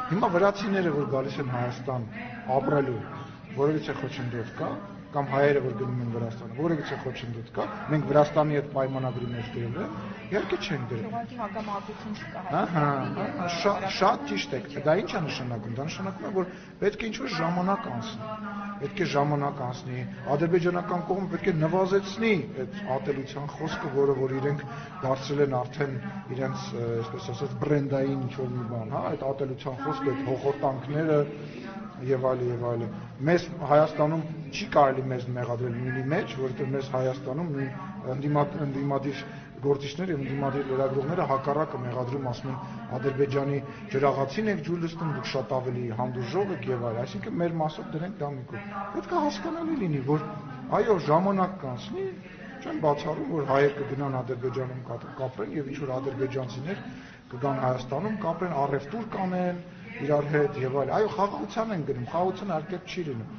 Հիմա վրացիները, որ գալիս են Հայաստան ապրելու, որովհետեւ խոչընդոտ կա, կամ հայերը, որ գնում են Վրաստան, որովհետեւ խոչընդոտ կա, մենք Վրաստանի հետ պայմանագրի մեջ գրել ենք, իհարկե չենք գրել։ Ուղղակի հակամարտություն չկա։ Շատ ճիշտ եք։ Դա ի՞նչ է նշանակում։ Դա նշանակում է, որ պետք է ինչ-որ ժամանակ անցնի։ Պետք է ժամանակ անցնի, ադրբեջանական կողմը պետք է նվազեցնի այդ ատելության խոսքը, որ իրենք դարձրել են արդեն իրենց, այսպես ասած, բրենդային ինչ-որ մի բան, հա, այդ ատելության խոսքը, այդ հոխոտանքները եւ այլն։ Մեզ Հայաստանում չի կարելի մեզ մեղադրել նույնի մեջ, որովհետեւ մեզ Հայաստանում ընդդիմադիր գործիչներ եւ ընդդիմադիր լրագրողները հակառակը մեղադրում, ասում են Ադրբեջանի ջրաղացին եք ջուր լցնում, դուք շատ ավելի հանդուրժող եք եւ այլն, այսինքն մեր մասով դրանք դա մի կողմ։ Պետք է հասկանալի լինի, որ այո, ժամանակ կանցնի, չեմ բացառում, որ հայեր կգնան Ադրբեջանում կապրեն եւ ինչ որ ադրբեջանցիներ կգան Հայաստանում կապրեն, առևտուր կանեն իրար հետ եւ այլն։ Այո, խաղաղության են գնում, խաղաղությունը արկետ չի լինում։